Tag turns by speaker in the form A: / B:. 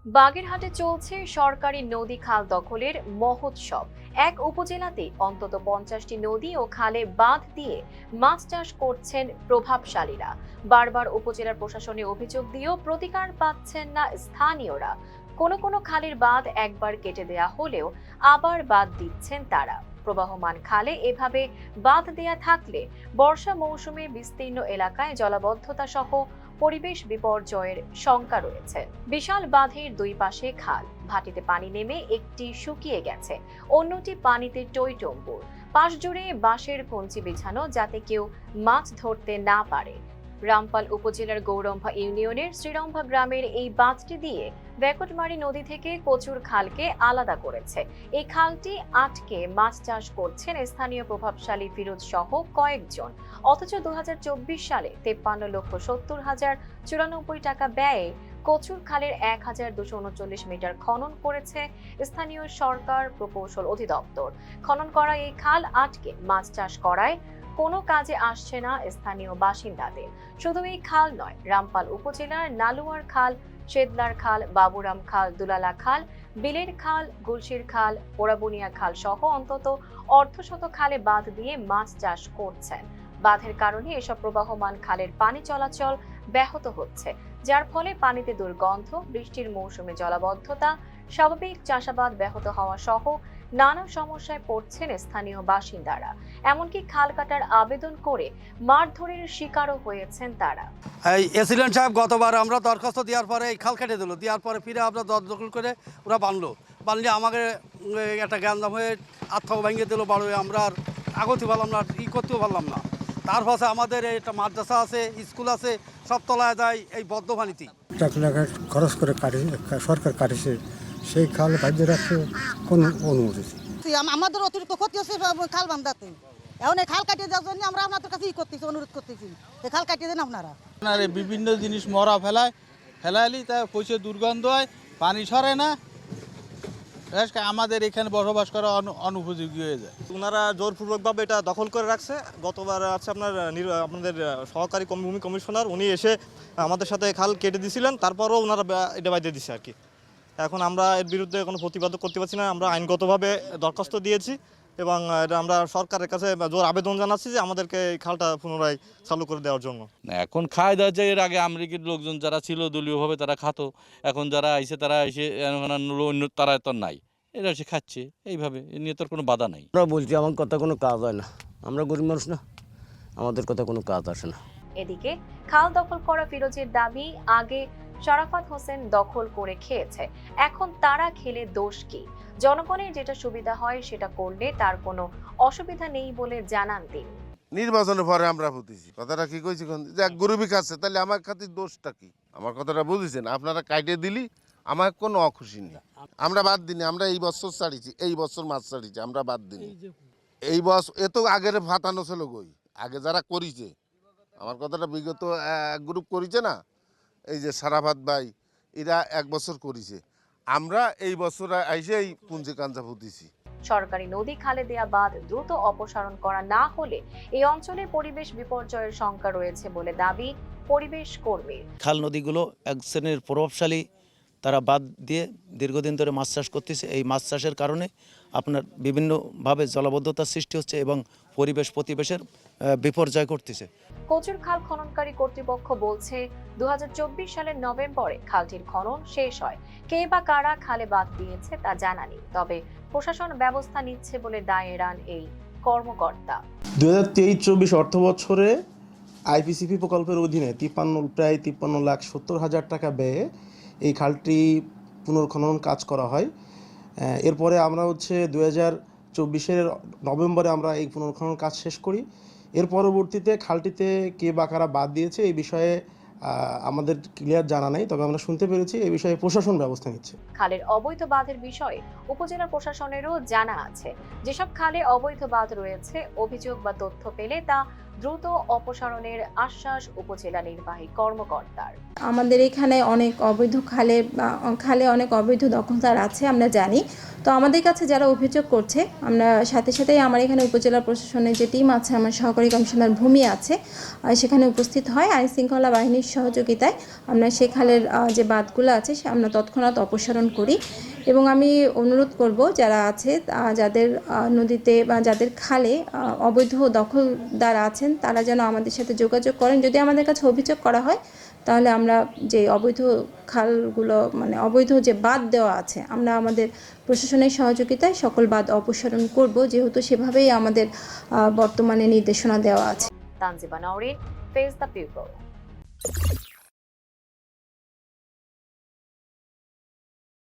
A: বাগেরহাটে চলছে সরকারি নদী খাল দখলের মহোৎসব। এক উপজেলাতে অন্তত 50টি নদী ও খালে বাঁধ দিয়ে মাছ চাষ করছেন প্রভাবশালীরা। বারবার উপজেলার প্রশাসনে অভিযোগ দিয়েও প্রতিকার পাচ্ছেন না স্থানীয়রা। কোনো কোনো খালের বাঁধ একবার কেটে দেয়া হলেও আবার বাঁধ দিচ্ছেন তারা। প্রবাহমান খালে এভাবে বাঁধ দেয়া থাকলে বর্ষা মৌসুমে বিস্তীর্ণ এলাকায় জলাবদ্ধতা সহ পরিবেশ বিপর্যয়ের শঙ্কা রয়েছে। বিশাল বাঁধের দুই পাশে খাল, ভাটিতে পানি নেমে একটি শুকিয়ে গেছে, অন্যটি পানিতে টইটম্বুর। পাশ জুড়ে বাঁশের কঞ্চি বিছানো যাতে কেউ মাছ ধরতে না পারে। রামপাল উপজেলার গৌরম্ভা ইউনিয়নের শ্রীরম্ভা গ্রামের এই বাঁধটি দিয়ে বেকটমারি নদী থেকে কচুর খালকে আলাদা করেছে। এই খালটি আটকে মাছ চাষ করছেন স্থানীয় প্রভাবশালী ফিরোজ সহ কয়েকজন। অথচ 2024 সালে 53,70,94 টাকা ব্যয়ে কচুর খালের 1,239 মিটার খনন করেছে স্থানীয় সরকার প্রকৌশল অধিদপ্তর। খনন করা এই খাল আটকে মাছ চাষ করায় কোনো কাজে আসছে না স্থানীয় বাসিন্দাদের। শুধু এই খাল নয়, রামপাল উপজেলার নালুয়ার খাল, শেদলার খাল, বাবুরাম খাল, দুলালা খাল, বিলের খাল, গুলশির খাল, ওরাবুনিয়া খাল সহ অন্তত অর্ধশত খালে বাঁধ দিয়ে মাছ চাষ করছেন। বাঁধের কারণে এসব প্রবাহমান খালের পানি চলাচল ব্যাহত হচ্ছে, যার ফলে পানিতে দুর্গন্ধ, বৃষ্টির মৌসুমে জলাবদ্ধতা, স্বাভাবিক চাষাবাদ ব্যাহত হওয়া সহ নানা সমস্যায় পড়ছেন স্থানীয় বাসিন্দারা। এমনকি খাল কাটার আবেদন করে মারধরের শিকারও হয়েছেন তারা।
B: এই এসিডেন্ট সাহেব গতবার আমরা দরখাস্ত দেওয়ার পরে এই খাল কেটে দিল, দেওয়ার পরে ফিরে আমরা দখল করে ওরা বানলে আমাকে একটা গ্যাঞ্জাম হয়ে আত্মাও ভেঙে দিল বাড়ো, আমরা আর আগতে পারলাম না, করতেও পারলাম না। তার পাশে আমাদের একটা মাদ্রাসা আছে, স্কুল আছে, সব তলায় যায় এই বদ্ধপানিতেই।
C: টাকা খরচ করে সরকার কাটিছে, সেই খাল বাঁধিয়ে রাখছে কোনো অনুমতি।
D: আমাদের অতিরিক্ত ক্ষতি হচ্ছে খাল বান্ধাতে। এখন এই খাল কাটিয়ে দেওয়ার জন্য আমরা আপনাদের কাছে অনুরোধ করতেছি, এই খাল কাটিয়ে দেন আপনারা।
E: বিভিন্ন জিনিস মরা ফেলাইলি তা পয়সা দুর্গন্ধ হয়, পানি সরে না, আমাদের এখানে বসবাস করা অনুপযোগী হয়ে যায়।
F: ওনারা জোরপূর্বকভাবে এটা দখল করে রাখছে। গতবার আছে আপনাদের সহকারী ভূমি কমিশনার, উনি এসে আমাদের সাথে খাল কেটে দিয়েছিলেন, তারপরও ওনারা এটা বাইরে দিচ্ছে আর কি। এখন আমরা এর বিরুদ্ধে কোনো প্রতিবাদ করতে পারছি না। আমরা আইনগতভাবে দরখাস্ত দিয়েছি এবং আমরা সরকারের কাছে জোর আবেদন জানাচ্ছি যে আমাদেরকে এই খালটা পুনরায় চালু করে দেওয়ার জন্য।
G: এখন খায় দেওয়া যায়, এর আগে আমেরিকার লোকজন যারা ছিল দলীয়ভাবে তারা খাতো, এখন যারা আইসে তারা এসে অন্য তারা তো নাই, এরা এসে খাচ্ছে এইভাবে, এ নিয়ে তোর কোনো বাধা নাই।
H: আমরা বলছি আমার কথা কোনো কাজ হয় না, আমরা গরিব মানুষ না, আমাদের কথা কোনো কাজ আসে না।
A: এদিকে খাল দখল করা ফিরোজের দাবি, আগে শরাফত হোসেন দখল করে খেয়েছে, এখন তারা খেলে দোষ কি? জনগণের যেটা সুবিধা হয় সেটা করলে তার কোনো অসুবিধা নেই বলে জানান তিনি।
I: নির্বাচনের পরে আমরা বুঝেছি কথাটা কি কইছি, যে গরিবী খাচ্ছে, তাহলে আমার খাতির দোষটা কি? আমার কথাটা বুঝেছেন, আপনারা কাইটে দিলি আমার কোনো অখুশি নেই। আমরা বাদ দিনি, আমরা এই বছর ছাড়িছি, এই বছর মাছ ছাড়িছি, আমরা বাদ দিনি। এই বছর এত আগের ফাটানো ছিল গই, আগে যারা করিছে, আমার কথাটা বিগত এক গ্রুপ করিছে না, এই যে সারাভাত ভাই, এরা 1 বছর করিছে, আমরা এই বছর আইসে এই পুঞ্জি কাঞ্জা ফুটিছি।
A: সরকারি নদী খালে দেয়া বাঁধ দ্রুত অপসারণ করা না হলে এই অঞ্চলে পরিবেশ বিপর্যয়ের শঙ্কা রয়েছে বলে দাবি পরিবেশ কর্মীর।
H: খাল নদীগুলো এক শ্রেণীর প্রভাবশালী, তারা বাদ দিয়ে দীর্ঘদিন ধরে মাছ চাষ করতেছে। এই মাছ চাষের কারণে আপনার বিভিন্নভাবে জলাবদ্ধতার সৃষ্টি হচ্ছে এবং পরিবেশের বিপর্যয় করতেছে।
A: কচুর খাল খননকারী কর্তৃপক্ষ বলছে 2024 সালের নভেম্বরে খালটির খনন শেষ হয়। কে বা কারা খালে বাঁধ দিয়েছে তা জানা নেই, তবে প্রশাসন ব্যবস্থা নিচ্ছে বলে দায় এড়ান এই কর্মকর্তা।
J: 2023-24 অর্থ বছরে আইপিসিপি প্রকল্পের অধীনে প্রায় 53,70,000 টাকা ব্যয়ে এই খালটি পুনর্খনন কাজ করা হয়। এরপরে আমরা 2024-এর নভেম্বরে আমরা এই পুনর্খনন কাজ শেষ করি। এর পরবর্তীতে খালটিতে কে বা কারা বাদ দিয়েছে এই বিষয়ে আমাদের ক্লিয়ার জানা নাই, তবে আমরা শুনতে পেরেছি এই বিষয়ে প্রশাসন ব্যবস্থা নিচ্ছে।
A: খালের অবৈধ বাঁধের বিষয়ে উপজেলা প্রশাসনেরও জানা আছে। যেসব খালে অবৈধ বাঁধ রয়েছে, অভিযোগ বা তথ্য পেলে তা দ্রুত অপসারণের আশ্বাস উপজেলা নির্বাহী কর্মকর্তার।
K: আমাদের এখানে অনেক অবৈধ খালে অনেক অবৈধ দখলদার আছে আমরা জানি, তো আমাদের কাছে যারা অভিযোগ করছে, আমরা সাথে সাথেই আমার এখানে উপজেলা প্রশাসনের যে টিম আছে, আমার সহকারী কমিশনার ভূমি আছে, সেখানে উপস্থিত হয়। আইন শৃঙ্খলা বাহিনীর সহযোগিতায় আমরা সে খালের যে বাঁধগুলো আছে আমরা তৎক্ষণাৎ অপসারণ করি। এবং আমি অনুরোধ করব যারা আছে, যাদের নদীতে বা যাদের খালে অবৈধ দখলদার আছেন, তারা যেন আমাদের সাথে যোগাযোগ করেন। যদি আমাদের কাছে অভিযোগ করা হয় তাহলে আমরা যে অবৈধ খালগুলো মানে অবৈধ যে বাঁধ দেওয়া আছে, আমরা আমাদের প্রশাসনের সহযোগিতায় সকল বাঁধ অপসারণ করব, যেহেতু সেভাবেই আমাদের বর্তমানে নির্দেশনা দেওয়া আছে।
A: Tanjiba Nowrin, face the people.